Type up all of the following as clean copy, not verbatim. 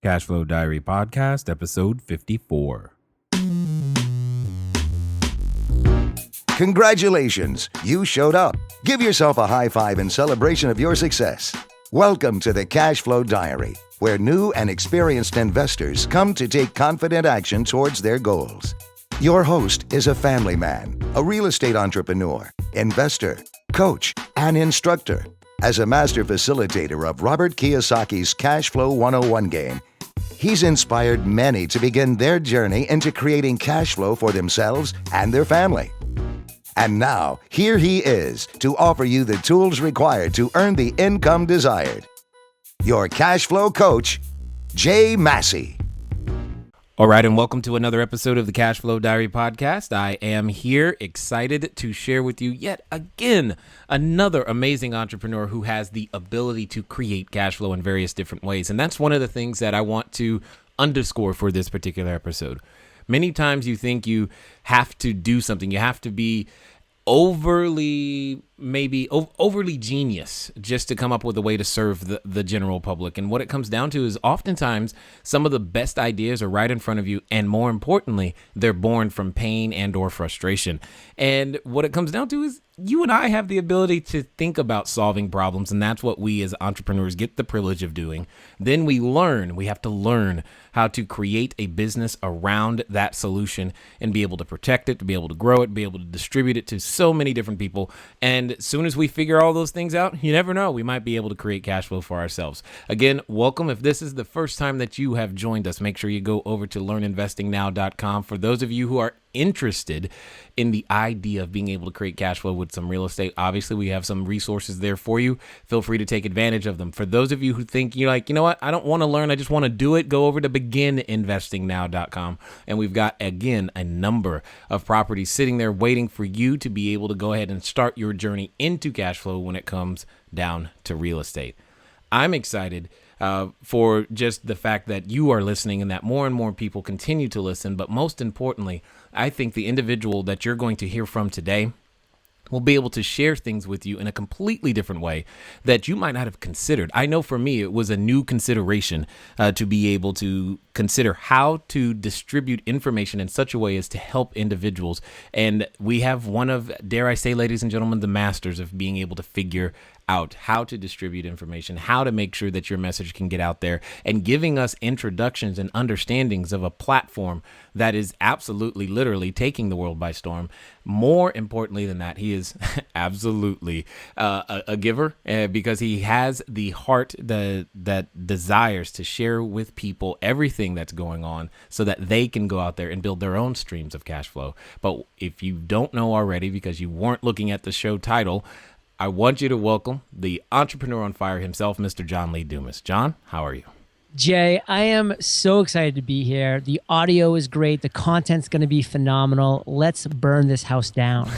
Cashflow Diary Podcast, episode 54. Congratulations, you showed up. Give yourself a high five in celebration of your success. Welcome to the Cashflow Diary, where new and experienced investors come to take confident action towards their goals. Your host is a family man, a real estate entrepreneur, investor, coach, and instructor. As a master facilitator of Robert Kiyosaki's Cashflow 101 game, he's inspired many to begin their journey into creating cash flow for themselves and their family. And now, here he is to offer you the tools required to earn the income desired. Your cash flow coach, Jay Massey. All right, and welcome to another episode of the Cashflow Diary Podcast. I am here excited to share with you yet again another amazing entrepreneur who has the ability to create cash flow in various different ways. And that's one of the things that I want to underscore for this particular episode. Many times you think you have to do something. You have to be overly genius just to come up with a way to serve the general public. And what it comes down to is oftentimes some of the best ideas are right in front of you. And more importantly, they're born from pain and or frustration. And what it comes down to is you and I have the ability to think about solving problems. And that's what we as entrepreneurs get the privilege of doing. Then we have to learn how to create a business around that solution and be able to protect it, to be able to grow it, be able to distribute it to so many different people. And as soon as we figure all those things out, you never know, we might be able to create cash flow for ourselves. Again, welcome. If this is the first time that you have joined us, make sure you go over to learninvestingnow.com. For those of you who are interested in the idea of being able to create cash flow with some real estate, obviously we have some resources there for you. Feel free to take advantage of them. For those of you who think you're like, you know what, I don't want to learn, I just want to do it, go over to begininvestingnow.com. And we've got, again, a number of properties sitting there waiting for you to be able to go ahead and start your journey into cash flow when it comes down to real estate. I'm excited for just the fact that you are listening and that more and more people continue to listen. But most importantly, I think the individual that you're going to hear from today will be able to share things with you in a completely different way that you might not have considered. I know for me, it was a new consideration to be able to consider how to distribute information in such a way as to help individuals. And we have one of, dare I say, ladies and gentlemen, the masters of being able to figure out how to distribute information, how to make sure that your message can get out there, and giving us introductions and understandings of a platform that is absolutely, literally taking the world by storm. More importantly than that, he is absolutely a giver because he has the heart that desires to share with people everything that's going on so that they can go out there and build their own streams of cash flow. But if you don't know already, because you weren't looking at the show title, I want you to welcome the entrepreneur on fire himself, Mr. John Lee Dumas. John, how are you? Jay, I am so excited to be here. The audio is great. The content's going to be phenomenal. Let's burn this house down.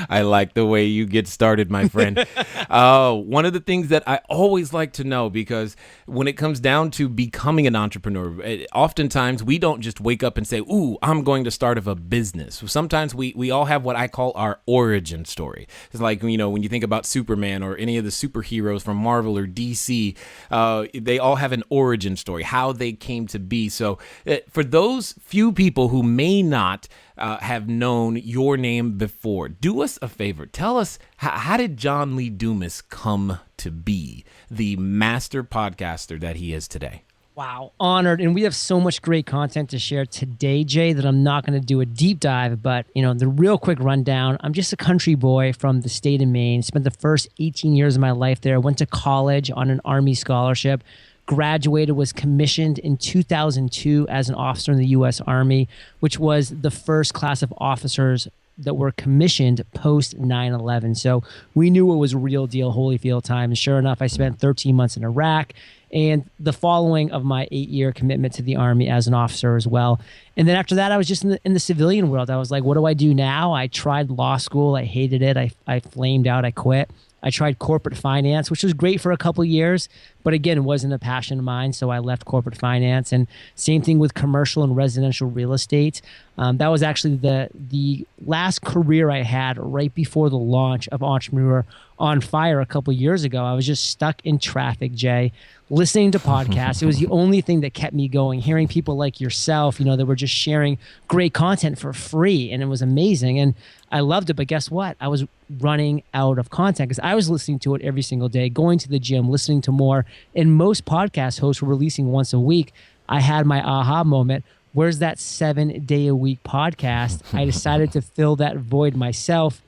I like the way you get started, my friend. One of the things that I always like to know, because when it comes down to becoming an entrepreneur, oftentimes we don't just wake up and say, ooh, I'm going to start a business. Sometimes we all have what I call our origin story. It's like, you know, when you think about Superman or any of the superheroes from Marvel or DC, they all have an origin story, how they came to be. So for those few people who may not have known your name before, do us a favor. Tell us, how did John Lee Dumas come to be the master podcaster that he is today? Wow, honored. And we have so much great content to share today, Jay, that I'm not going to do a deep dive, but the real quick rundown. I'm just a country boy from the state of Maine. Spent the first 18 years of my life there. Went to college on an Army scholarship. Graduated, was commissioned in 2002 as an officer in the U.S. Army, which was the first class of officers that were commissioned post 9/11. So we knew it was real deal Holyfield time. And sure enough, I spent 13 months in Iraq and the following of my 8-year commitment to the Army as an officer as well. And then after that, I was just in the civilian world. I was like, what do I do now? I tried law school. I hated it. I flamed out. I quit. I tried corporate finance, which was great for a couple of years, But again, it wasn't a passion of mine, so I left corporate finance. And same thing with commercial and residential real estate. That was actually the last career I had right before the launch of Entrepreneur on Fire a couple years ago. I was just stuck in traffic, Jay, listening to podcasts. It was the only thing that kept me going, hearing people like yourself, that were just sharing great content for free. And it was amazing. And I loved it. But guess what? I was running out of content because I was listening to it every single day, going to the gym, listening to more. And most podcast hosts were releasing once a week. I had my aha moment. Where's that 7-day-a-week podcast? I decided to fill that void myself.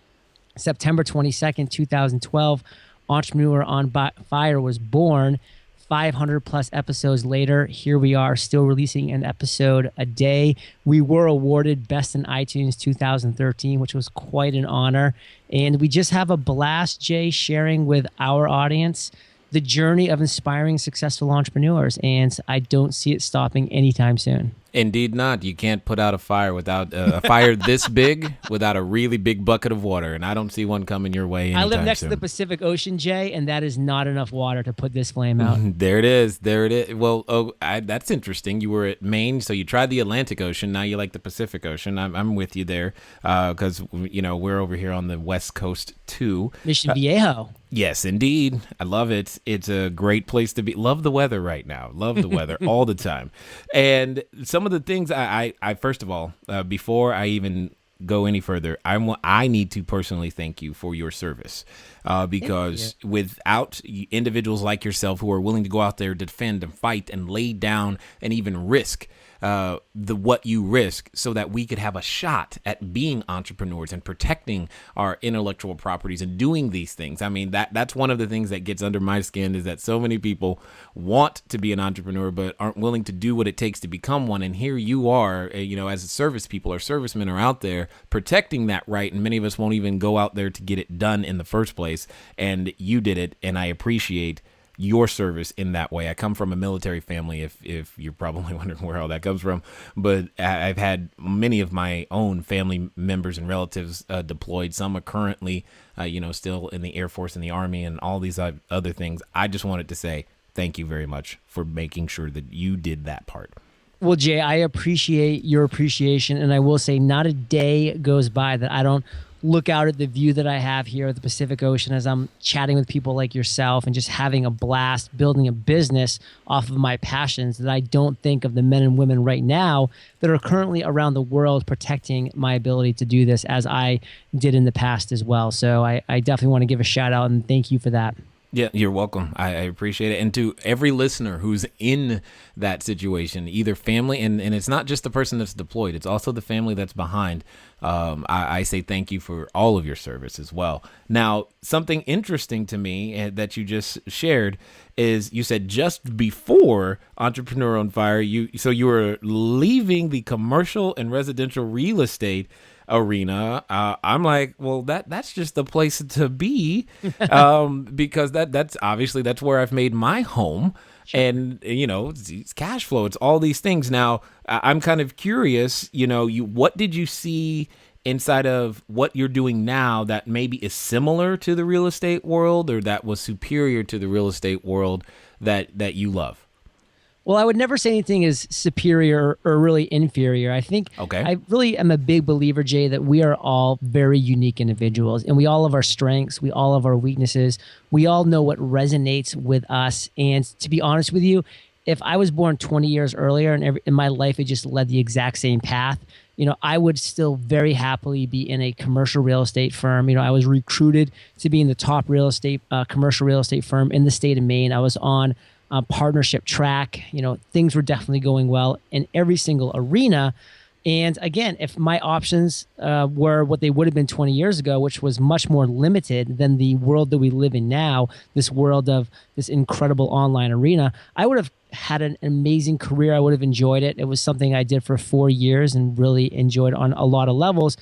September 22nd, 2012, Entrepreneur on Fire was born. 500 plus episodes later, here we are still releasing an episode a day. We were awarded Best in iTunes 2013, which was quite an honor. And we just have a blast, Jay, sharing with our audience the journey of inspiring successful entrepreneurs. And I don't see it stopping anytime soon. Indeed not. You can't put out a fire without a fire this big without a really big bucket of water, and I don't see one coming your way anytime I live next soon. to the Pacific Ocean, Jay, and that is not enough water to put this flame out. There it is. There it is. Well, that's interesting. You were at Maine, so you tried the Atlantic Ocean. Now you like the Pacific Ocean. I'm with you there because we're over here on the West Coast too. Mission Viejo. Yes, indeed. I love it. It's a great place to be. Love the weather right now. Love the weather all the time. And some of the things I first of all, before I even go any further, I need to personally thank you for your service because without individuals like yourself who are willing to go out there, defend and fight and lay down and even risk what you risk so that we could have a shot at being entrepreneurs and protecting our intellectual properties and doing these things. I mean, that's one of the things that gets under my skin is that so many people want to be an entrepreneur but aren't willing to do what it takes to become one. And here you are, as service people or servicemen are out there protecting that right. And many of us won't even go out there to get it done in the first place. And you did it. And I appreciate your service in that way. I come from a military family, if you're probably wondering where all that comes from, but I've had many of my own family members and relatives deployed. Some are currently, still in the Air Force and the Army and all these other things. I just wanted to say thank you very much for making sure that you did that part. Well, Jay, I appreciate your appreciation, and I will say not a day goes by that I don't look out at the view that I have here at the Pacific Ocean as I'm chatting with people like yourself and just having a blast building a business off of my passions, that I don't think of the men and women right now that are currently around the world protecting my ability to do this as I did in the past as well. So I definitely want to give a shout out and thank you for that. Yeah, you're welcome. I appreciate it. And to every listener who's in that situation, either family, and it's not just the person that's deployed, it's also the family that's behind. I say thank you for all of your service as well. Now, something interesting to me that you just shared is you said just before Entrepreneur on Fire, you were leaving the commercial and residential real estate arena. I'm like, well, that's just the place to be, because that's obviously that's where I've made my home. Sure. And it's cash flow. It's all these things. Now, I'm kind of curious. What did you see inside of what you're doing now that maybe is similar to the real estate world, or that was superior to the real estate world that you love? Well, I would never say anything is superior or really inferior. I think I really am a big believer, Jay, that we are all very unique individuals, and we all have our strengths. We all have our weaknesses. We all know what resonates with us. And to be honest with you, if I was born 20 years earlier and in my life had just led the exact same path, I would still very happily be in a commercial real estate firm. I was recruited to be in the top commercial real estate firm in the state of Maine. I was on partnership track. Things were definitely going well in every single arena. And again, if my options were what they would have been 20 years ago, which was much more limited than the world that we live in now, this world of this incredible online arena, I would have had an amazing career. I would have enjoyed it. It was something I did for 4 years and really enjoyed on a lot of levels.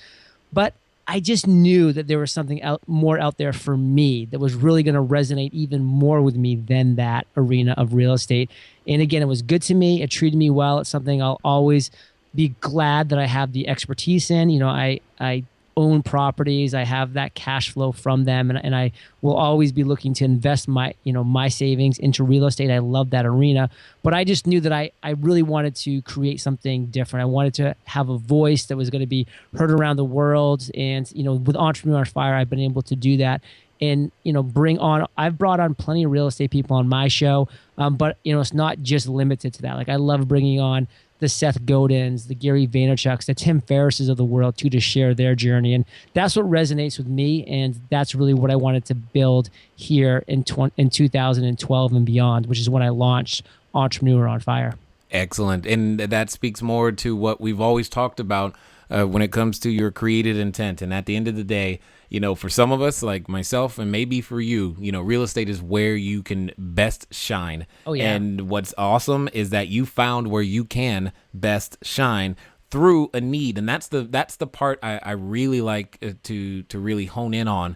But I just knew that there was something more out there for me that was really going to resonate even more with me than that arena of real estate. And again, it was good to me. It treated me well. It's something I'll always be glad that I have the expertise in. I own properties. I have that cash flow from them, and I will always be looking to invest my savings into real estate. I love that arena, but I just knew that I really wanted to create something different. I wanted to have a voice that was going to be heard around the world, and with Entrepreneur on Fire, I've been able to do that. And I've brought on plenty of real estate people on my show, but it's not just limited to that. Like, I love bringing on the Seth Godins, the Gary Vaynerchuks, the Tim Ferrisses of the world too, to share their journey, and that's what resonates with me, and that's really what I wanted to build here in 2012 and beyond, which is when I launched Entrepreneur on Fire. Excellent, and that speaks more to what we've always talked about when it comes to your created intent. And at the end of the day, for some of us, like myself, and maybe for you, real estate is where you can best shine. Oh, yeah. And what's awesome is that you found where you can best shine through a need. And that's the part I really like to really hone in on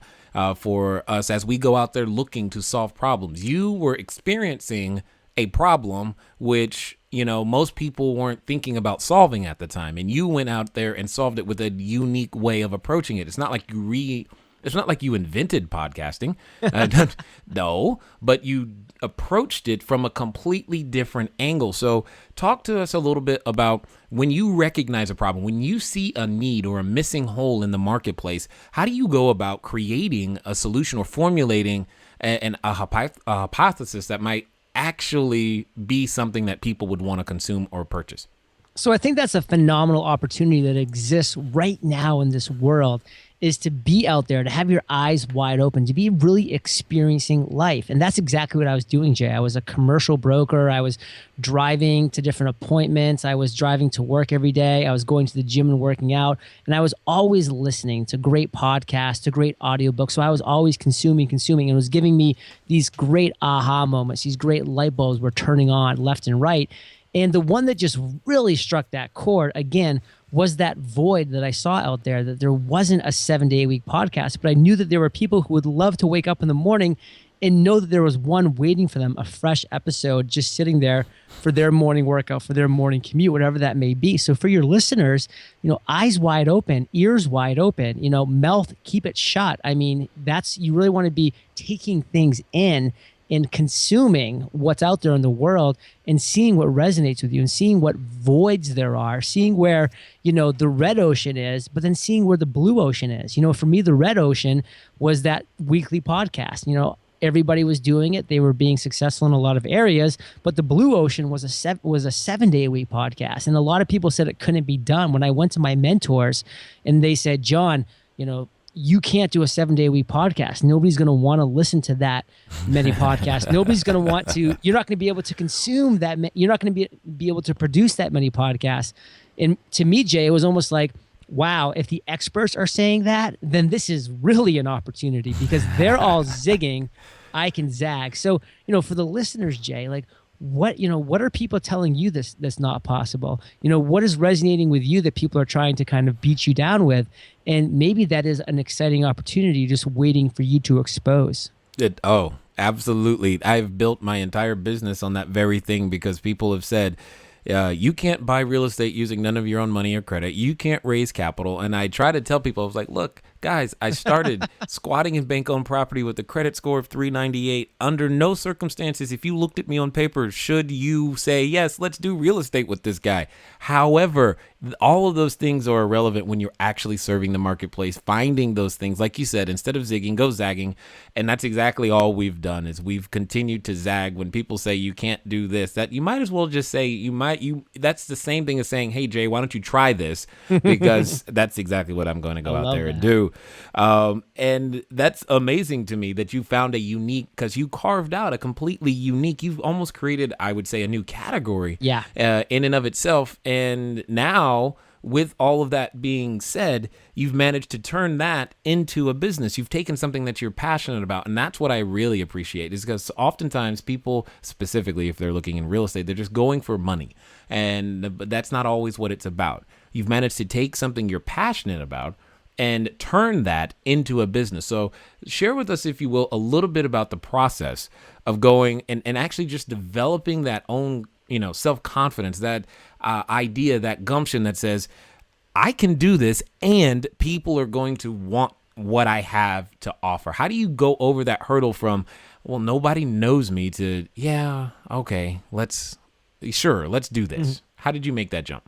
for us as we go out there looking to solve problems. You were experiencing a problem which most people weren't thinking about solving at the time, and you went out there and solved it with a unique way of approaching it. It's not like you invented podcasting, no, but you approached it from a completely different angle. So talk to us a little bit about when you recognize a problem, when you see a need or a missing hole in the marketplace, how do you go about creating a solution or formulating a hypothesis that might actually be something that people would want to consume or purchase? So I think that's a phenomenal opportunity that exists right now in this world, is to be out there, to have your eyes wide open, to be really experiencing life. And that's exactly what I was doing, Jay. I was a commercial broker. I was driving to different appointments. I was driving to work every day. I was going to the gym and working out. And I was always listening to great podcasts, to great audiobooks. So I was always consuming. And it was giving me these great aha moments. These great light bulbs were turning on left and right. And the one that just really struck that chord, again, was that void that I saw out there, that there wasn't a 7-day-a-week podcast, but I knew that there were people who would love to wake up in the morning and know that there was one waiting for them, a fresh episode just sitting there for their morning workout, for their morning commute, whatever that may be. So for your listeners, eyes wide open, ears wide open, mouth, keep it shut. I mean, you really want to be taking things in and consuming what's out there in the world and seeing what resonates with you and seeing what voids there are, seeing where, the red ocean is, but then seeing where the blue ocean is. For me, the red ocean was that weekly podcast. Everybody was doing it. They were being successful in a lot of areas, but the blue ocean was a 7-day-a-week podcast. And a lot of people said it couldn't be done. When I went to my mentors and they said, John, you can't do a 7-day-a-week podcast. Nobody's going to want to listen to that many podcasts. Nobody's going to want to, you're not going to be able to consume that. You're not going to be able to produce that many podcasts. And to me, Jay, it was almost like, wow, if the experts are saying that, then this is really an opportunity because they're all zigging. I can zag. So, for the listeners, Jay, like, what are people telling you that's not possible? What is resonating with you that people are trying to kind of beat you down with? And maybe that is an exciting opportunity just waiting for you to expose. Absolutely. I've built my entire business on that very thing because people have said, you can't buy real estate using none of your own money or credit. You can't raise capital. And I try to tell people, I was like, look, guys, I started squatting in bank-owned property with a credit score of 398. Under no circumstances, if you looked at me on paper, should you say, yes, let's do real estate with this guy. However, all of those things are irrelevant when you're actually serving the marketplace, finding those things. Like you said, instead of zigging, go zagging. And that's exactly all we've done is we've continued to zag when people say you can't do this. That you might as well just say that's the same thing as saying, hey, Jay, why don't you try this? Because that's exactly what I'm going to go out there and do. And that's amazing to me that you found a unique, because you carved out a completely unique, you've almost created, I would say, a new category in and of itself. And now, with all of that being said, you've managed to turn that into a business. You've taken something that you're passionate about. And that's what I really appreciate, is because oftentimes people, specifically if they're looking in real estate, they're just going for money. And that's not always what it's about. You've managed to take something you're passionate about and turn that into a business. So share with us, if you will, a little bit about the process of going and actually just developing that own, self-confidence, that idea, that gumption that says, I can do this and people are going to want what I have to offer? How do you go over that hurdle from, well, nobody knows me to, yeah, okay, let's do this. Mm-hmm. How did you make that jump?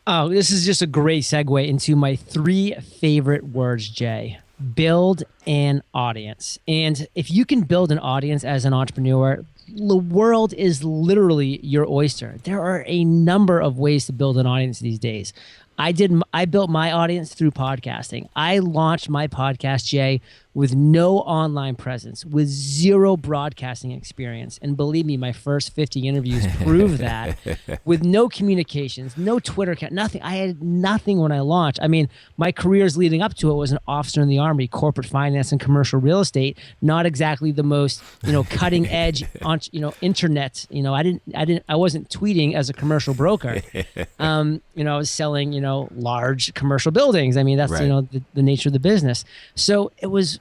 Oh, this is just a great segue into my 3 favorite words, Jay. Build an audience. And if you can build an audience as an entrepreneur, the world is literally your oyster. There are a number of ways to build an audience these days. I built my audience through podcasting. I launched my podcast, Jay, with no online presence, with 0 broadcasting experience. And believe me, my first 50 interviews prove that. With no communications, no Twitter account, nothing. I had nothing when I launched. I mean, my careers leading up to it was an officer in the Army, corporate finance and commercial real estate, not exactly the most, cutting edge internet. I wasn't tweeting as a commercial broker. I was selling, large commercial buildings. I mean, that's, right. The nature of the business. So it was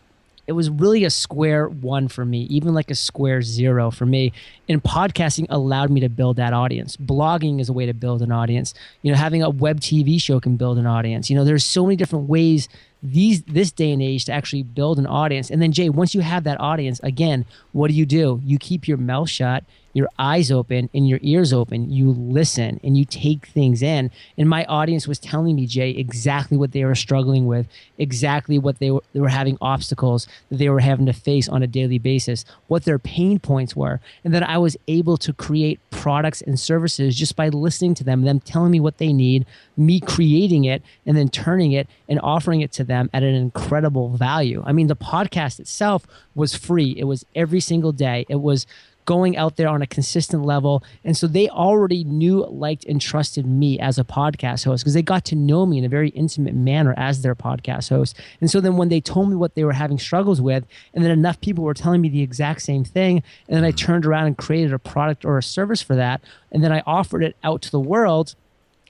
really a square 1 for me, even like a square 0 for me. And podcasting allowed me to build that audience. Blogging is a way to build an audience. Having a web TV show can build an audience. There's so many different ways this day and age to actually build an audience. And then, Jay, once you have that audience, again, what do? You keep your mouth shut, your eyes open, and your ears open. You listen and you take things in. And my audience was telling me, Jay, exactly what they were struggling with, exactly what they were having obstacles that they were having to face on a daily basis, what their pain points were. And then I was able to create products and services just by listening to them telling me what they need, me creating it, and then turning it and offering it to them at an incredible value. I mean, the podcast itself was free. It was every single day. It was going out there on a consistent level. And so they already knew, liked, and trusted me as a podcast host because they got to know me in a very intimate manner as their podcast host. And so then when they told me what they were having struggles with, and then enough people were telling me the exact same thing, and then I turned around and created a product or a service for that, and then I offered it out to the world,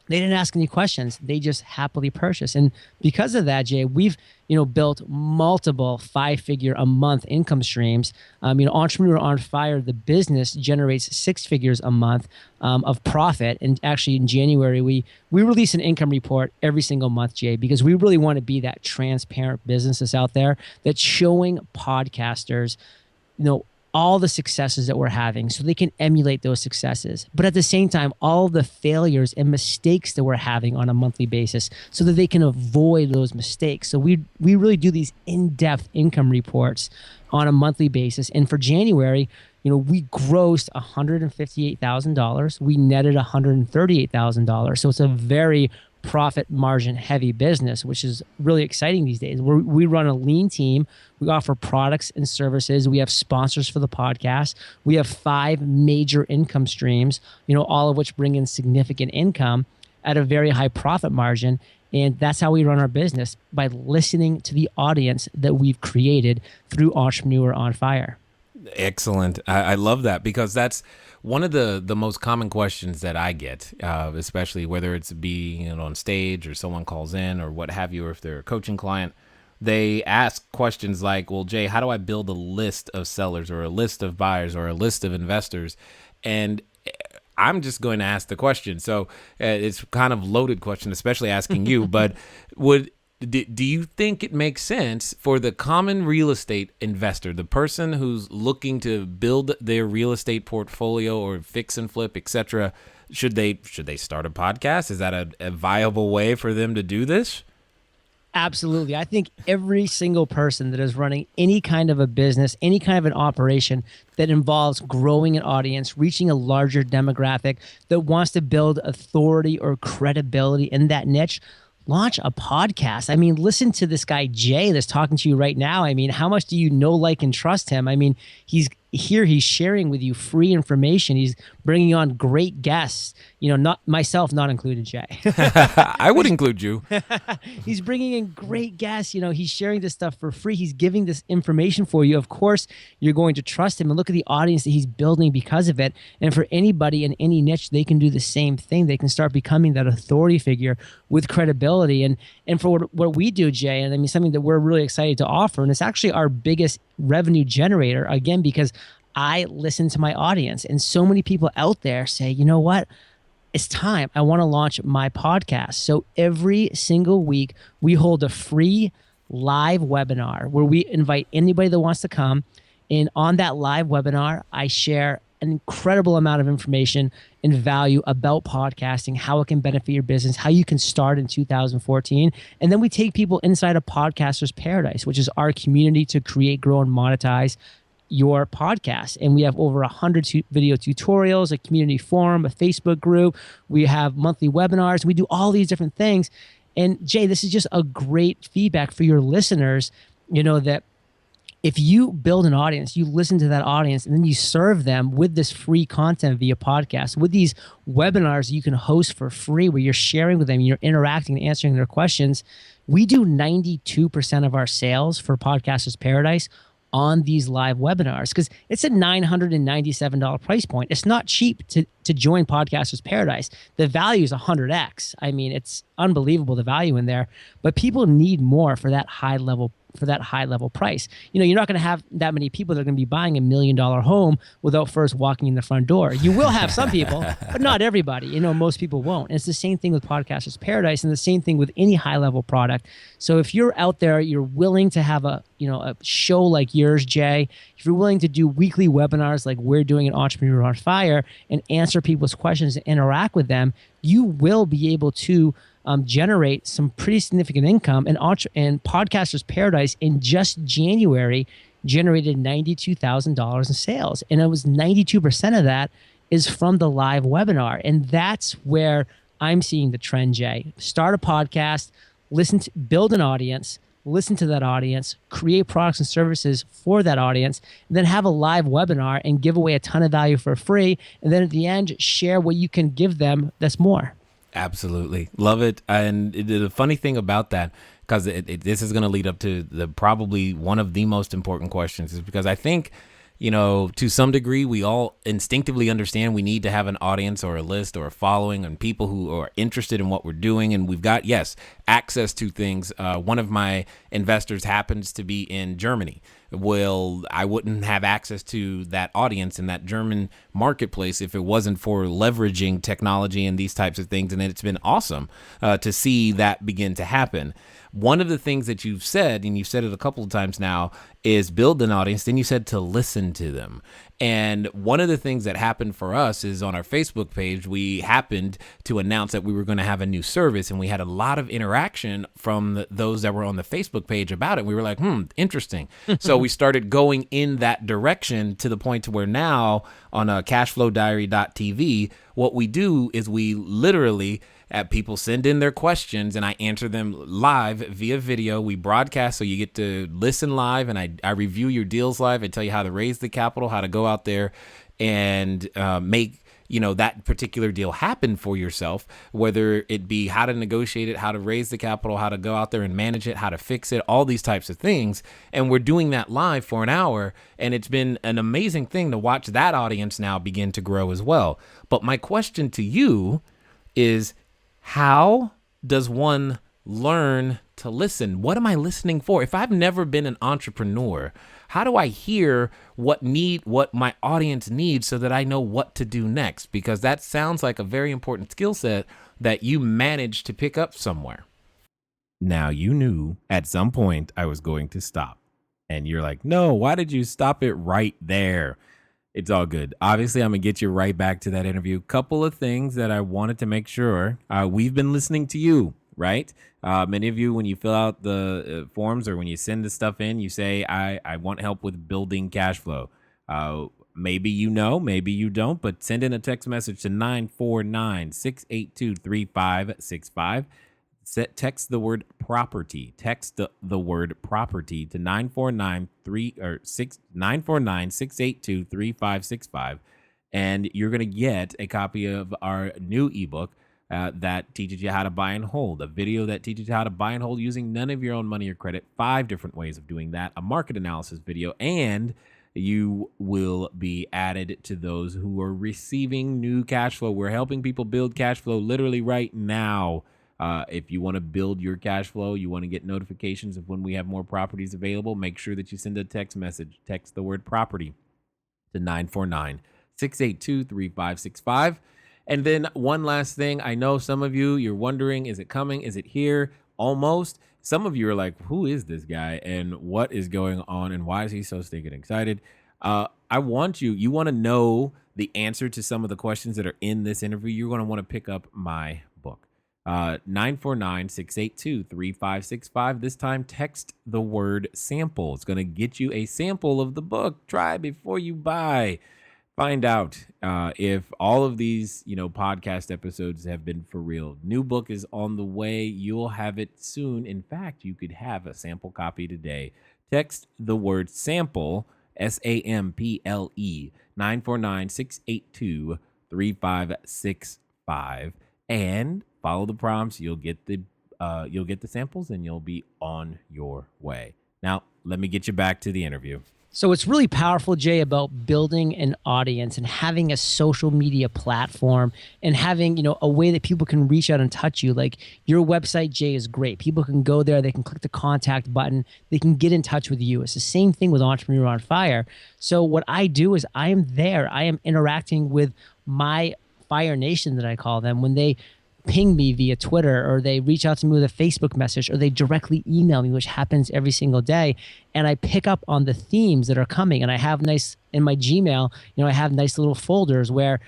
they didn't ask any questions. They just happily purchased. And because of that, Jay, we've built multiple 5-figure a month income streams. Entrepreneur on Fire, the business generates 6 figures a month of profit. And actually in January, we release an income report every single month, Jay, because we really want to be that transparent business that's out there that's showing podcasters, all the successes that we're having so they can emulate those successes. But at the same time, all the failures and mistakes that we're having on a monthly basis so that they can avoid those mistakes. So we really do these in-depth income reports on a monthly basis. And for January, we grossed $158,000. We netted $138,000. So it's a very profit margin heavy business, which is really exciting these days. We run a lean team. We offer products and services. We have sponsors for the podcast. We have 5 major income streams, all of which bring in significant income at a very high profit margin. And that's how we run our business, by listening to the audience that we've created through Entrepreneur on Fire. Excellent. I love that, because that's one of the most common questions that I get, especially whether it's on stage or someone calls in or what have you, or if they're a coaching client. They ask questions like, well, Jay, how do I build a list of sellers or a list of buyers or a list of investors? And I'm just going to ask the question. So it's kind of loaded question, especially asking you, but do you think it makes sense for the common real estate investor, the person who's looking to build their real estate portfolio or fix and flip, etc., should they start a podcast? Is that a viable way for them to do this? Absolutely. I think every single person that is running any kind of a business, any kind of an operation that involves growing an audience, reaching a larger demographic, that wants to build authority or credibility in that niche, launch a podcast. I mean, listen to this guy, Jay, that's talking to you right now. I mean, how much do you know, like, and trust him? I mean, he's sharing with you free information. He's bringing on great guests, not myself, not included, Jay. I would include you. He's bringing in great guests. He's sharing this stuff for free. He's giving this information for you. Of course, you're going to trust him, and look at the audience that he's building because of it. And for anybody in any niche, they can do the same thing. They can start becoming that authority figure with credibility. And for what we do, Jay, and I mean, something that we're really excited to offer, and it's actually our biggest revenue generator, again, because I listen to my audience, and so many people out there say, you know what? it's time. I want to launch my podcast. So every single week, we hold a free live webinar where we invite anybody that wants to come. And on that live webinar, I share an incredible amount of information and value about podcasting, how it can benefit your business, how you can start in 2014. And then we take people inside a Podcaster's Paradise, which is our community to create, grow, and monetize your podcast. And we have over 100 video tutorials, a community forum, a Facebook group. We have monthly webinars. We do all these different things. And Jay, this is just a great feedback for your listeners, that if you build an audience, you listen to that audience, and then you serve them with this free content via podcast, with these webinars you can host for free where you're sharing with them, you're interacting and answering their questions. We do 92% of our sales for Podcasters Paradise on these live webinars because it's a $997 price point. It's not cheap to join Podcasters Paradise. The value is 100x. I mean, it's unbelievable, the value in there, but people need more for that high level price. You're not going to have that many people that are going to be buying $1 million home without first walking in the front door. You will have some people, but not everybody. Most people won't. And it's the same thing with Podcasters Paradise, and the same thing with any high level product. So if you're out there, you're willing to have a show like yours, Jay, if you're willing to do weekly webinars like we're doing at Entrepreneur on Fire and answer people's questions and interact with them, you will be able to generate some pretty significant income. And Podcasters Paradise in just January generated $92,000 in sales. And it was 92% of that is from the live webinar. And that's where I'm seeing the trend, Jay. Start a podcast, build an audience, listen to that audience, create products and services for that audience, and then have a live webinar and give away a ton of value for free. And then at the end, share what you can give them that's more. Absolutely. Love it. And the funny thing about that, because this is going to lead up to probably one of the most important questions, is because I think, to some degree, we all instinctively understand we need to have an audience or a list or a following and people who are interested in what we're doing. And we've got, yes, access to things. One of my investors happens to be in Germany. Well, I wouldn't have access to that audience in that German marketplace if it wasn't for leveraging technology and these types of things. And it's been awesome to see that begin to happen. One of the things that you've said, and you've said it a couple of times now, is build an audience. Then you said to listen to them. And one of the things that happened for us is on our Facebook page, we happened to announce that we were going to have a new service, and we had a lot of interaction from those that were on the Facebook page about it. We were like, interesting. So we started going in that direction to the point to where now on cashflowdiary.tv, what we do is we literally people send in their questions and I answer them live via video. We broadcast, so you get to listen live, and I review your deals live. I tell you how to raise the capital, how to go out there and make that particular deal happen for yourself, whether it be how to negotiate it, how to raise the capital, how to go out there and manage it, how to fix it, all these types of things. And we're doing that live for an hour. And it's been an amazing thing to watch that audience now begin to grow as well. But my question to you is, how does one learn to listen? What am I listening for? If I've never been an entrepreneur, how do I hear what my audience needs so that I know what to do next? Because that sounds like a very important skill set that you managed to pick up somewhere. Now, you knew at some point I was going to stop. And you're like, no, why did you stop it right there? It's all good. Obviously, I'm going to get you right back to that interview. Couple of things that I wanted to make sure. We've been listening to you, right? Many of you, when you fill out the forms or when you send the stuff in, you say, I want help with building cash flow. Maybe you know, maybe you don't, but send in a text message to 949-682-3565. Text the word property. Text the word property to 949-682-3565. And you're going to get a copy of our new ebook that teaches you how to buy and hold, a video that teaches you how to buy and hold using none of your own money or credit, 5 different ways of doing that, a market analysis video, and you will be added to those who are receiving new cash flow. We're helping people build cash flow literally right now. If you want to build your cash flow, you want to get notifications of when we have more properties available, make sure that you send a text message. Text the word property to 949-682-3565. And then one last thing, I know some of you, you're wondering, is it coming? Is it here? Almost. Some of you are like, who is this guy and what is going on and why is he so stinking excited? I want you want to know the answer to some of the questions that are in this interview. You're going to want to pick up my book. 949-682-3565. This time, text the word sample. It's going to get you a sample of the book. Try before you buy. Find out if all of these, podcast episodes have been for real. New book is on the way. You'll have it soon. In fact, you could have a sample copy today. Text the word sample, SAMPLE, 949-682-3565, and follow the prompts. You'll get the samples, and you'll be on your way. Now, let me get you back to the interview. So it's really powerful, Jay, about building an audience and having a social media platform and having, a way that people can reach out and touch you. Like your website, Jay, is great. People can go there. They can click the contact button. They can get in touch with you. It's the same thing with Entrepreneur on Fire. So what I do is I am there. I am interacting with my Fire Nation, that I call them, when they ping me via Twitter, or they reach out to me with a Facebook message, or they directly email me, which happens every single day. And I pick up on the themes that are coming. And I have in my Gmail, I have nice little folders where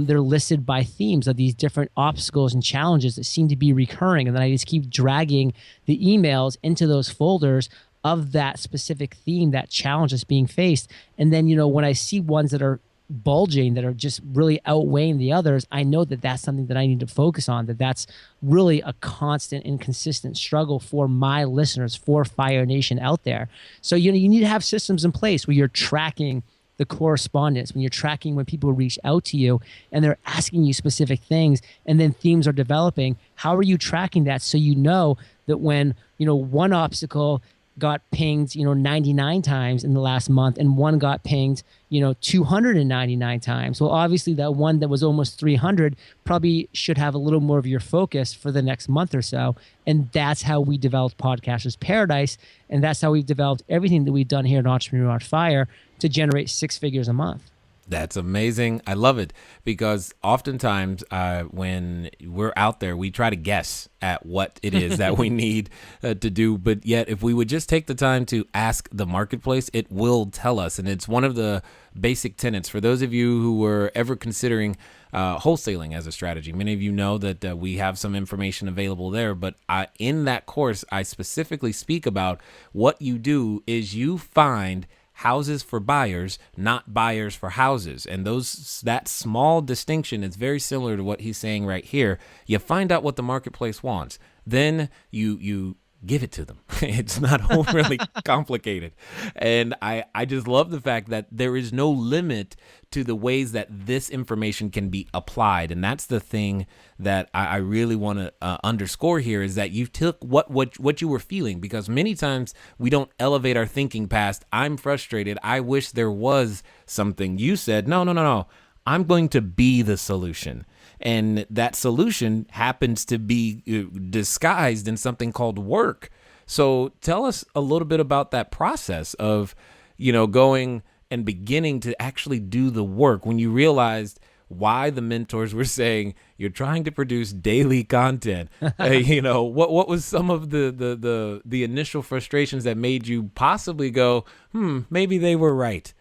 they're listed by themes of these different obstacles and challenges that seem to be recurring. And then I just keep dragging the emails into those folders of that specific theme, that challenge that's being faced. And then, when I see ones that are bulging, that are just really outweighing the others, I know that that's something that I need to focus on, that's really a constant and consistent struggle for my listeners, for Fire Nation out there. So, you need to have systems in place where you're tracking the correspondence, when you're tracking when people reach out to you and they're asking you specific things, and then themes are developing. How are you tracking that so you know that when, one obstacle got pinged, 99 times in the last month, and one got pinged, 299 times. Well, obviously that one that was almost 300 probably should have a little more of your focus for the next month or so. And that's how we developed Podcasters Paradise. And that's how we've developed everything that we've done here at Entrepreneur on Fire to generate 6 figures a month. That's amazing. I love it, because oftentimes when we're out there, we try to guess at what it is that we need to do. But yet, if we would just take the time to ask the marketplace, it will tell us. And it's one of the basic tenets for those of you who were ever considering wholesaling as a strategy. Many of you know that we have some information available there. But in that course, I specifically speak about what you do is you find houses for buyers, not buyers for houses. And that small distinction is very similar to what he's saying right here. You find out what the marketplace wants. Then you give it to them. It's not overly complicated. And I just love the fact that there is no limit to the ways that this information can be applied. And that's the thing that I really want to underscore here, is that you took what you were feeling, because many times we don't elevate our thinking past, I'm frustrated, I wish there was something. You said, no, I'm going to be the solution. And that solution happens to be disguised in something called work. So tell us a little bit about that process of, going and beginning to actually do the work when you realized why the mentors were saying you're trying to produce daily content. What was some of the initial frustrations that made you possibly go, maybe they were right?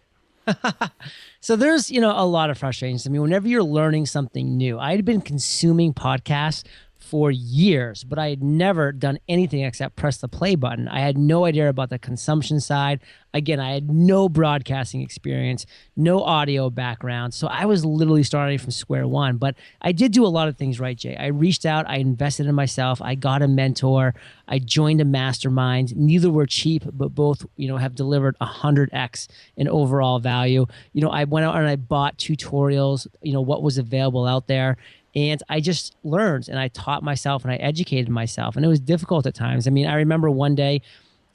So there's, a lot of frustrations. I mean, whenever you're learning something new, I had been consuming podcasts for years, but I had never done anything except press the play button. I had no idea about the consumption side. Again, I had no broadcasting experience, no audio background. So I was literally starting from square one, but I did do a lot of things right, Jay. I reached out, I invested in myself, I got a mentor, I joined a mastermind. Neither were cheap, but both, have delivered 100x in overall value. I went out and I bought tutorials, what was available out there. And I just learned and I taught myself and I educated myself. And it was difficult at times. I mean, I remember one day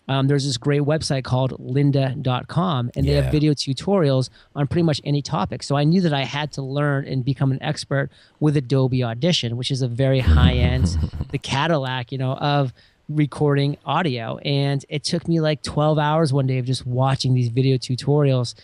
there's this great website called lynda.com, and they have video tutorials on pretty much any topic. So I knew that I had to learn and become an expert with Adobe Audition, which is a very high end, the Cadillac, of recording audio. And it took me like 12 hours one day of just watching these video tutorials,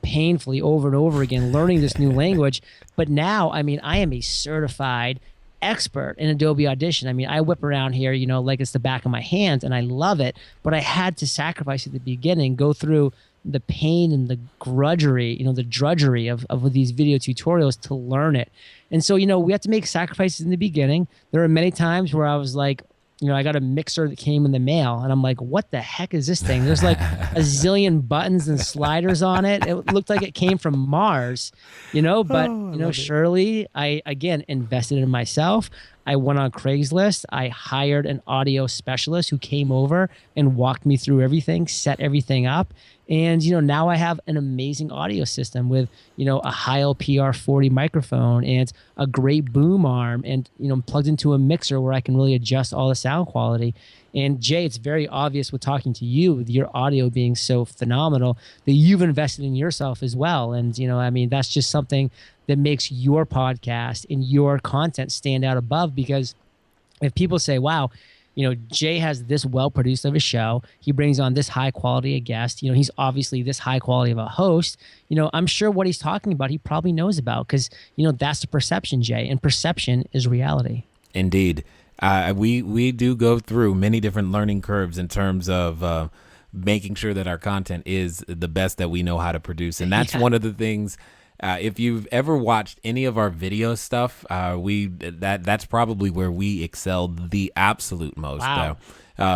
painfully over and over again, learning this new language. But now, I mean, I am a certified expert in Adobe Audition. I mean, I whip around here, like it's the back of my hands, and I love it. But I had to sacrifice at the beginning, go through the pain and the drudgery of these video tutorials to learn it. And so, we have to make sacrifices in the beginning. There are many times where I was like, I got a mixer that came in the mail, and I'm like, what the heck is this thing? There's like a zillion buttons and sliders on it. It looked like it came from Mars, but, surely I, again, invested in myself. I went on Craigslist. I hired an audio specialist who came over and walked me through everything, set everything up. And, now I have an amazing audio system with, a Heil PR40 microphone and a great boom arm and, plugged into a mixer where I can really adjust all the sound quality. And Jay, it's very obvious with talking to you, with your audio being so phenomenal, that you've invested in yourself as well. And, that's just something that makes your podcast and your content stand out above, because if people say, wow, Jay has this well-produced of a show, he brings on this high quality a guest, he's obviously this high quality of a host, I'm sure what he's talking about, he probably knows about, because, that's the perception, Jay, and perception is reality. Indeed. We do go through many different learning curves in terms of making sure that our content is the best that we know how to produce. And that's one of the things. If you've ever watched any of our video stuff, that's probably where we excelled the absolute most. Wow.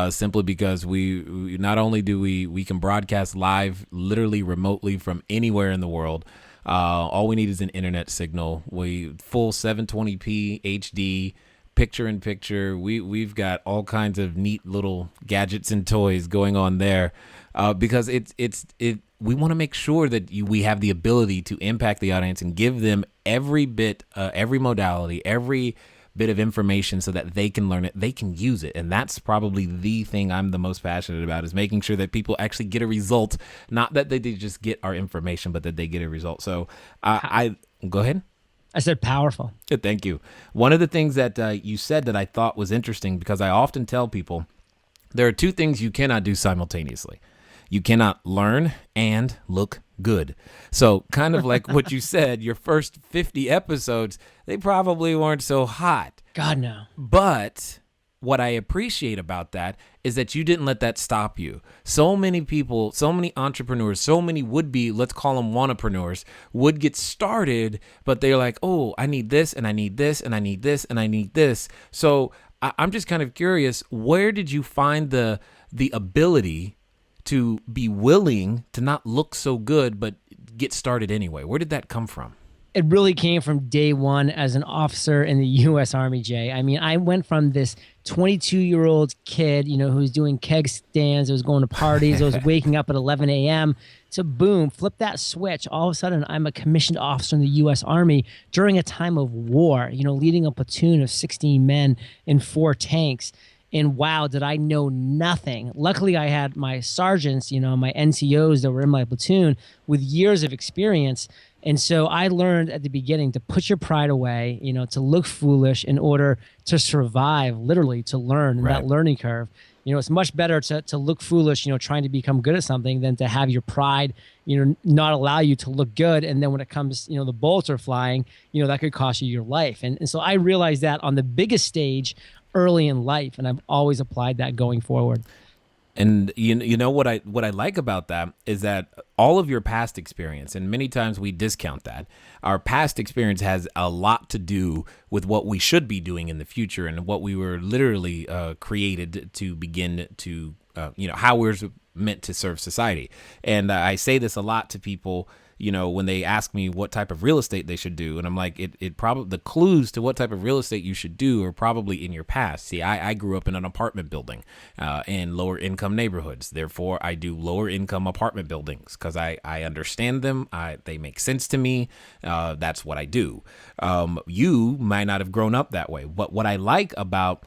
Simply because we not only do we can broadcast live, literally remotely from anywhere in the world. All we need is an internet signal. We full 720p HD. Picture in picture. We've got all kinds of neat little gadgets and toys going on there, because we want to make sure that we have the ability to impact the audience and give them every bit, every modality, every bit of information so that they can learn it, they can use it. And that's probably the thing I'm the most passionate about, is making sure that people actually get a result, not that they just get our information, but that they get a result. So I go ahead. I said powerful. Thank you. One of the things that you said that I thought was interesting, because I often tell people there are two things you cannot do simultaneously. You cannot learn and look good. So kind of like what you said, your first 50 episodes, they probably weren't so hot. God, no. But what I appreciate about that is that you didn't let that stop you. So many people, so many entrepreneurs, so many would-be, let's call them wannapreneurs, would get started, but they're like, oh, I need this, and I need this, and I need this, and I need this. So I'm just kind of curious, where did you find the ability to be willing to not look so good, but get started anyway? Where did that come from? It really came from day one as an officer in the U.S. Army, Jay. I mean, I went from this 22-year-old kid, who was doing keg stands, I was going to parties, I was waking up at 11 a.m. to boom, flip that switch. All of a sudden, I'm a commissioned officer in the U.S. Army during a time of war, leading a platoon of 16 men in 4 tanks. And wow, did I know nothing. Luckily, I had my sergeants, my NCOs that were in my platoon with years of experience. And so I learned at the beginning to put your pride away, to look foolish in order to survive, literally to learn that learning curve. It's much better to look foolish, trying to become good at something than to have your pride, not allow you to look good. And then when it comes, the bullets are flying, that could cost you your life. And so I realized that on the biggest stage early in life, and I've always applied that going forward. And you know what I like about that is that all of your past experience, and many times we discount that, our past experience has a lot to do with what we should be doing in the future and what we were literally created to begin to, how we're meant to serve society. And I say this a lot to people, when they ask me what type of real estate they should do. And I'm like, it probably, the clues to what type of real estate you should do are probably in your past. See, I grew up in an apartment building in lower income neighborhoods. Therefore, I do lower income apartment buildings because I understand them. They make sense to me. That's what I do. You might not have grown up that way. But what I like about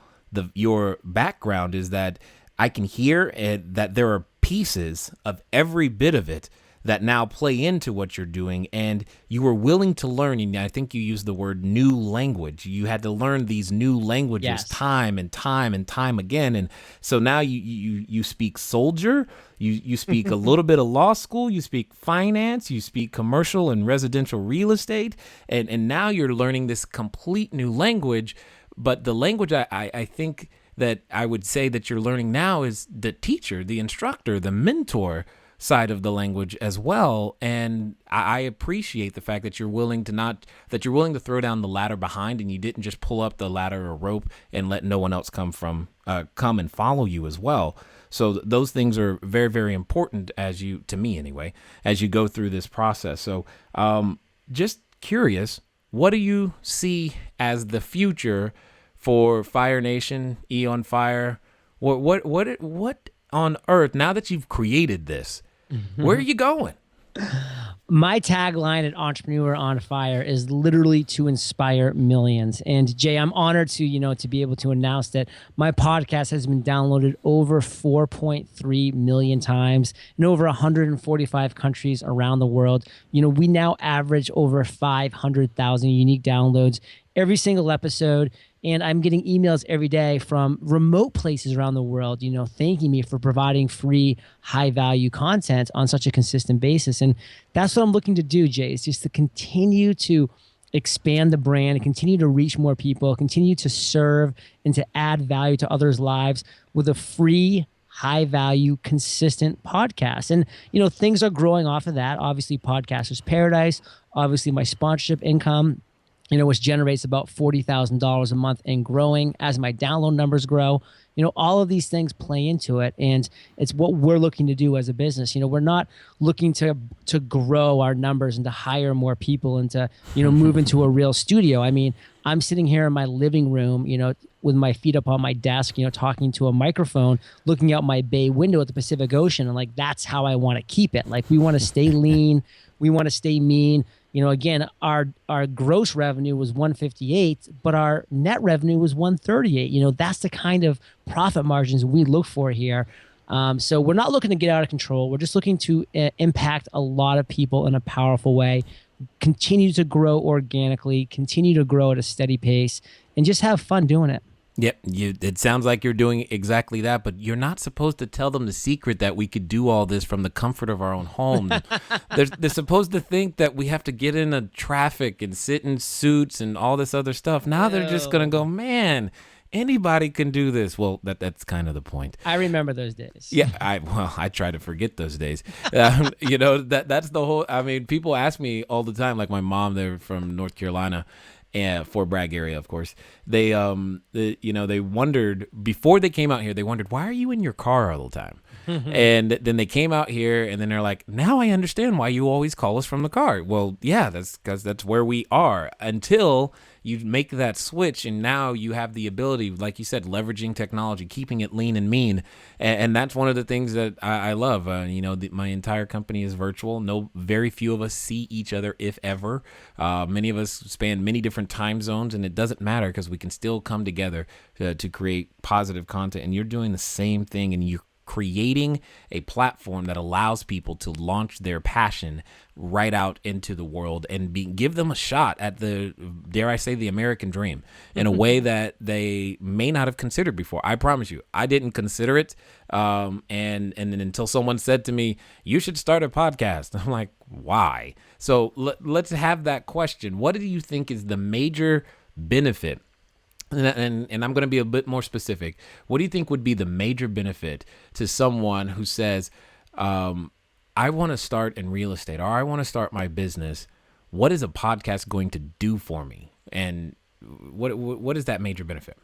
your background is that I can hear that there are pieces of every bit of it that now play into what you're doing, and you were willing to learn. And I think you used the word new language. You had to learn these new languages time and time and time again. And so now you speak soldier, you speak a little bit of law school, you speak finance, you speak commercial and residential real estate, and now you're learning this complete new language. But the language I think that I would say that you're learning now is the teacher, the instructor, the mentor side of the language as well. And I appreciate the fact that you're willing to throw down the ladder behind, and you didn't just pull up the ladder or rope and let no one else come and follow you as well. So those things are very, very important to me anyway, as you go through this process. So just curious, what do you see as the future for Fire Nation, Eon Fire? What on earth, now that you've created this, where are you going? My tagline at Entrepreneur on Fire is literally to inspire millions. And Jay, I'm honored to be able to announce that my podcast has been downloaded over 4.3 million times in over 145 countries around the world. We now average over 500,000 unique downloads every single episode. And I'm getting emails every day from remote places around the world, thanking me for providing free, high-value content on such a consistent basis. And that's what I'm looking to do, Jay, is just to continue to expand the brand, continue to reach more people, continue to serve and to add value to others' lives with a free, high-value, consistent podcast. And, things are growing off of that. Obviously, Podcasters Paradise, obviously my sponsorship income, which generates about $40,000 a month and growing as my download numbers grow. All of these things play into it, and it's what we're looking to do as a business. We're not looking to grow our numbers and to hire more people and to, move into a real studio. I mean, I'm sitting here in my living room, with my feet up on my desk, talking to a microphone, looking out my bay window at the Pacific Ocean, and that's how I want to keep it. We want to stay lean, we want to stay mean. Again, our gross revenue was 158, but our net revenue was 138. That's the kind of profit margins we look for here. So we're not looking to get out of control. We're just looking to impact a lot of people in a powerful way, continue to grow organically, continue to grow at a steady pace, and just have fun doing it. Yep, it sounds like you're doing exactly that, but you're not supposed to tell them the secret that we could do all this from the comfort of our own home. They're supposed to think that we have to get into traffic and sit in suits and all this other stuff. Now they're just going to go, man, anybody can do this. Well, that's kind of the point. I remember those days. Yeah, I try to forget those days. That's the whole, people ask me all the time, like my mom, they're from North Carolina, and Fort Bragg area, of course. They wondered before they came out here. They wondered, why are you in your car all the time? And then they came out here, and then they're like, now I understand why you always call us from the car. Well, yeah, that's because that's where we are until you make that switch, and now you have the ability, like you said, leveraging technology, keeping it lean and mean, and that's one of the things that I love. My entire company is virtual. Very few of us see each other, if ever. Many of us span many different time zones, and it doesn't matter because we can still come together to create positive content. And you're doing the same thing, and you're creating a platform that allows people to launch their passion right out into the world and give them a shot at the, dare I say, the American dream in a way that they may not have considered before. I promise you, I didn't consider it. And then until someone said to me, you should start a podcast. I'm like, why? So let's have that question. What do you think is the major benefit? And I'm going to be a bit more specific. What do you think would be the major benefit to someone who says, I want to start in real estate, or I want to start my business? What is a podcast going to do for me? And what is that major benefit?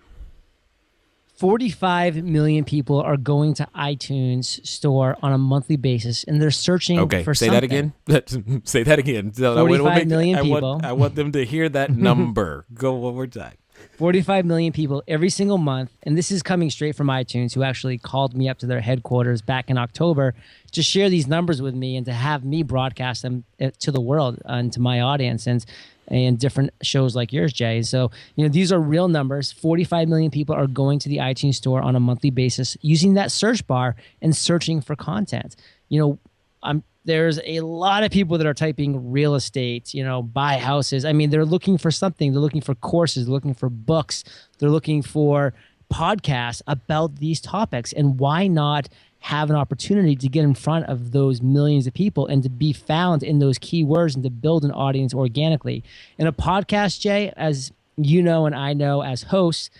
45 million people are going to iTunes store on a monthly basis, and they're searching for say something. That again. Say that again. 45 million people. I want them to hear that number. Go one more time. 45 million people every single month. And this is coming straight from iTunes, who actually called me up to their headquarters back in October to share these numbers with me and to have me broadcast them to the world and to my audience and different shows like yours, Jay. So, these are real numbers. 45 million people are going to the iTunes store on a monthly basis using that search bar and searching for content. there's a lot of people that are typing real estate, buy houses. I mean, they're looking for something. They're looking for courses, they're looking for books, they're looking for podcasts about these topics. And why not have an opportunity to get in front of those millions of people and to be found in those keywords and to build an audience organically? In a podcast, Jay, as you know and I know as hosts,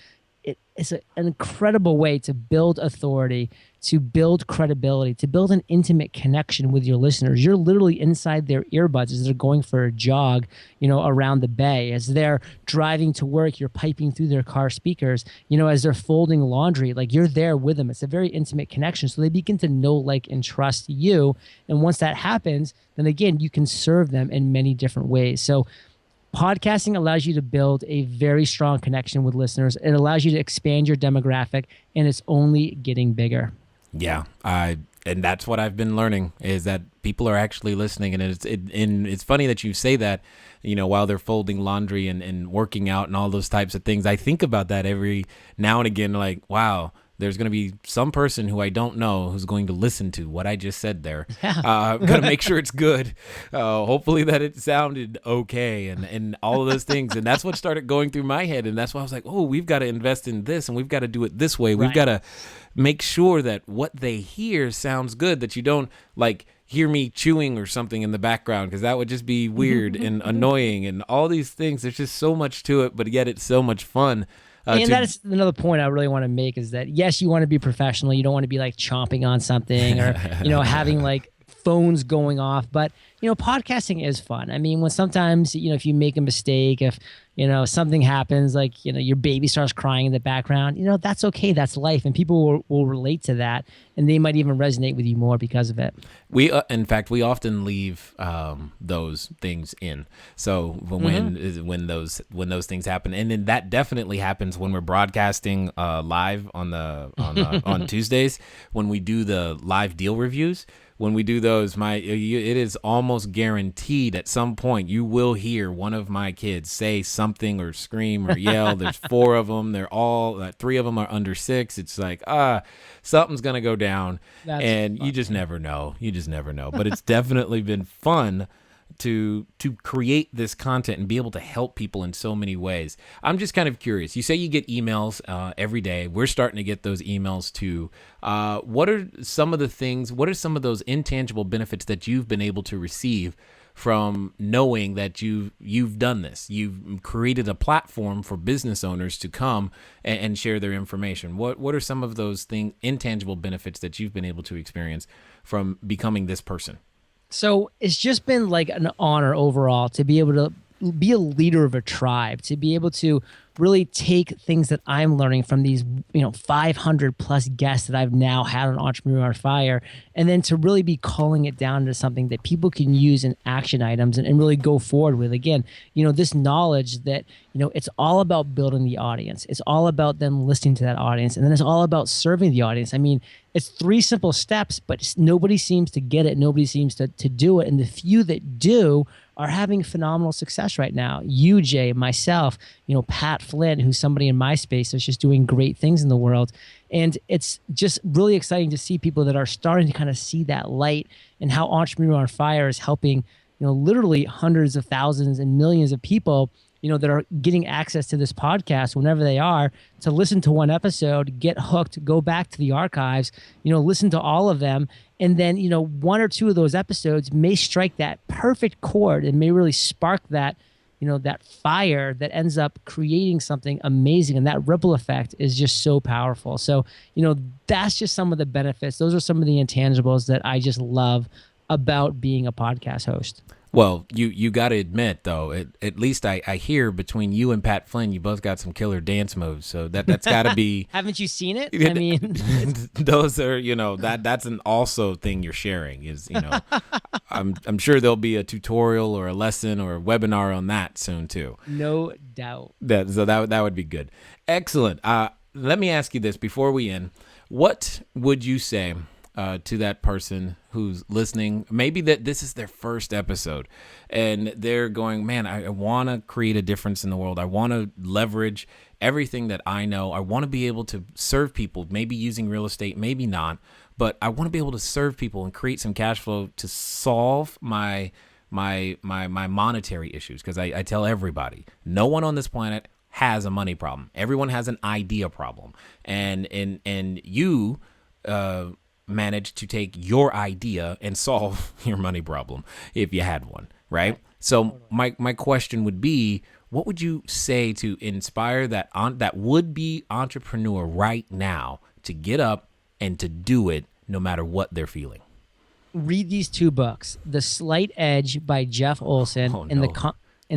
it's an incredible way to build authority, to build credibility, to build an intimate connection with your listeners. You're literally inside their earbuds as they're going for a jog, around the bay. As they're driving to work, you're piping through their car speakers. As they're folding laundry, like you're there with them. It's a very intimate connection. So they begin to know, like, and trust you. And once that happens, then again, you can serve them in many different ways. So podcasting allows you to build a very strong connection with listeners. It allows you to expand your demographic, and it's only getting bigger. Yeah, and that's what I've been learning, is that people are actually listening, and it's funny that you say that, while they're folding laundry and working out and all those types of things. I think about that every now and again, like, wow, there's going to be some person who I don't know who's going to listen to what I just said there. Yeah. I'm going to make sure it's good. Hopefully that it sounded okay and all of those things. And that's what started going through my head. And that's why I was like, oh, we've got to invest in this and we've got to do it this way. We've got to make sure that what they hear sounds good, that you don't like hear me chewing or something in the background, because that would just be weird and annoying and all these things. There's just so much to it, but yet it's so much fun. And that's another point I really want to make, is that, yes, you want to be professional. You don't want to be like chomping on something or, having like phones going off. But, podcasting is fun. I mean, when sometimes, if you make a mistake, if, something happens, like, your baby starts crying in the background, that's okay. That's life. And people will relate to that. And they might even resonate with you more because of it. In fact, we often leave those things in. So when those things happen, and then that definitely happens when we're broadcasting live on Tuesdays, when we do the live deal reviews. When we do those, it is almost guaranteed at some point you will hear one of my kids say something or scream or yell. There's 4 of them. They're all 3 of them are under 6. It's like, something's going to go down. And you just never know. But it's definitely been fun to create this content and be able to help people in so many ways. I'm just kind of curious. You say you get emails every day. We're starting to get those emails too. What are some of those intangible benefits that you've been able to receive from knowing that you've done this? You've created a platform for business owners to come and share their information. What are some of those intangible benefits that you've been able to experience from becoming this person? So it's just been like an honor overall to be able to be a leader of a tribe, to be able to really take things that I'm learning from these, 500 plus guests that I've now had on Entrepreneur on Fire, and then to really be calling it down to something that people can use in action items and really go forward with. Again, this knowledge that, it's all about building the audience. It's all about them listening to that audience. And then it's all about serving the audience. I mean, it's 3 simple steps, but nobody seems to get it. Nobody seems to do it. And the few that do are having phenomenal success right now. You, Jay, myself, Pat Flynn, who's somebody in my space that's just doing great things in the world. And it's just really exciting to see people that are starting to kind of see that light, and how Entrepreneur on Fire is helping, literally hundreds of thousands and millions of people, that are getting access to this podcast whenever they are, to listen to one episode, get hooked, go back to the archives, listen to all of them. And then, 1 or 2 of those episodes may strike that perfect chord and may really spark that, that fire that ends up creating something amazing. And that ripple effect is just so powerful. So, that's just some of the benefits. Those are some of the intangibles that I just love about being a podcast host. Well, you got to admit, though, at least I hear between you and Pat Flynn, you both got some killer dance moves. So that's got to be. Haven't you seen it? I mean, those are, that's an also thing you're sharing is, I'm sure there'll be a tutorial or a lesson or a webinar on that soon, too. No doubt. So that would be good. Excellent. Let me ask you this before we end. What would you say to that person who's listening, maybe that this is their first episode and they're going, man, I want to create a difference in the world. I want to leverage everything that I know. I want to be able to serve people, maybe using real estate, maybe not, but I want to be able to serve people and create some cash flow to solve my monetary issues. Because I tell everybody, no one on this planet has a money problem. Everyone has an idea problem. And you managed to take your idea and solve your money problem if you had one, right? So my question would be, what would you say to inspire that would-be entrepreneur right now to get up and to do it no matter what they're feeling? Read these two books, The Slight Edge by Jeff Olson and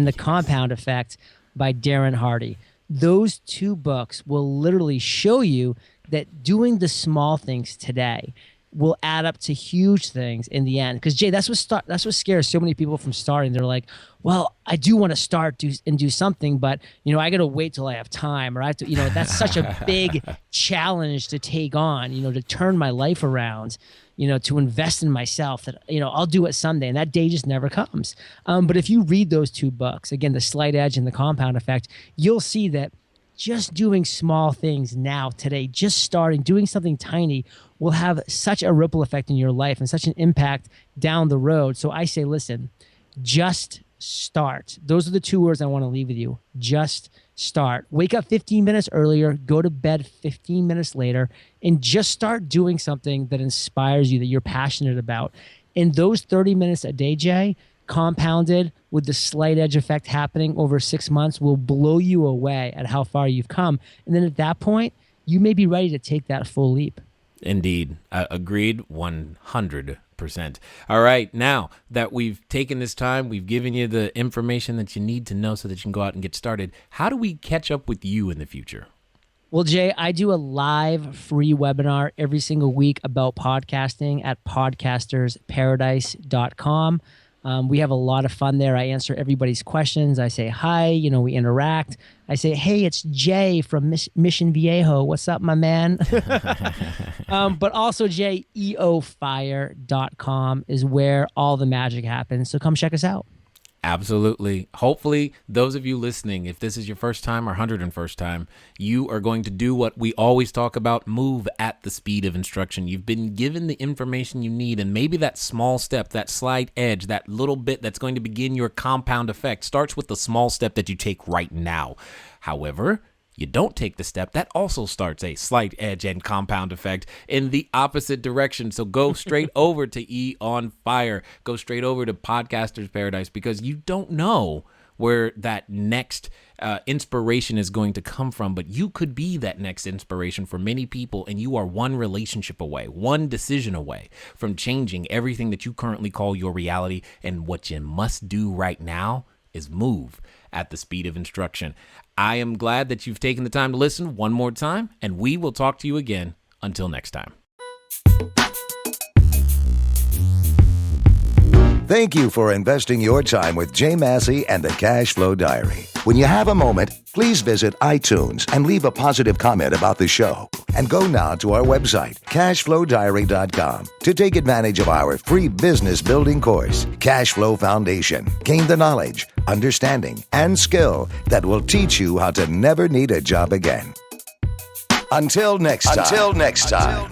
The Compound Effect by Darren Hardy. Those two books will literally show you that doing the small things today will add up to huge things in the end. Because Jay, that's what scares so many people from starting. They're like, well, I do want to start and do something, but I got to wait till I have time, or I have to, that's such a big challenge to take on, to turn my life around, to invest in myself, that, I'll do it someday. And that day just never comes. But if you read those two books, again, The Slight Edge and The Compound Effect, you'll see that just doing small things now, today, just starting, doing something tiny will have such a ripple effect in your life and such an impact down the road. So I say, listen, just start. Those are the two words I want to leave with you. Just start. Wake up 15 minutes earlier, go to bed 15 minutes later, and just start doing something that inspires you, that you're passionate about. In those 30 minutes a day, Jay, compounded with the slight edge effect happening over 6 months, will blow you away at how far you've come. And then at that point, you may be ready to take that full leap. Indeed. Agreed 100%. All right. Now that we've taken this time, we've given you the information that you need to know so that you can go out and get started. How do we catch up with you in the future? Well, Jay, I do a live free webinar every single week about podcasting at podcastersparadise.com. We have a lot of fun there. I answer everybody's questions. I say hi, we interact. I say, hey, it's Jay from Mission Viejo. What's up, my man? But also, Jay, eofire.com is where all the magic happens. So come check us out. Absolutely. Hopefully, those of you listening, if this is your first time or 101st time, you are going to do what we always talk about, move at the speed of instruction. You've been given the information you need, and maybe that small step, that slight edge, that little bit that's going to begin your compound effect starts with the small step that you take right now. However, you don't take the step, that also starts a slight edge and compound effect in the opposite direction. So go straight over to E on Fire. Go straight over to Podcasters Paradise, because you don't know where that next inspiration is going to come from, but you could be that next inspiration for many people, and you are one relationship away, one decision away from changing everything that you currently call your reality. And what you must do right now is move at the speed of instruction. I am glad that you've taken the time to listen one more time, and we will talk to you again. Until next time. Thank you for investing your time with Jay Massey and the Cash Flow Diary. When you have a moment, please visit iTunes and leave a positive comment about the show. And go now to our website, cashflowdiary.com, to take advantage of our free business building course, Cash Flow Foundation. Gain the knowledge, understanding, and skill that will teach you how to never need a job again. Until next time.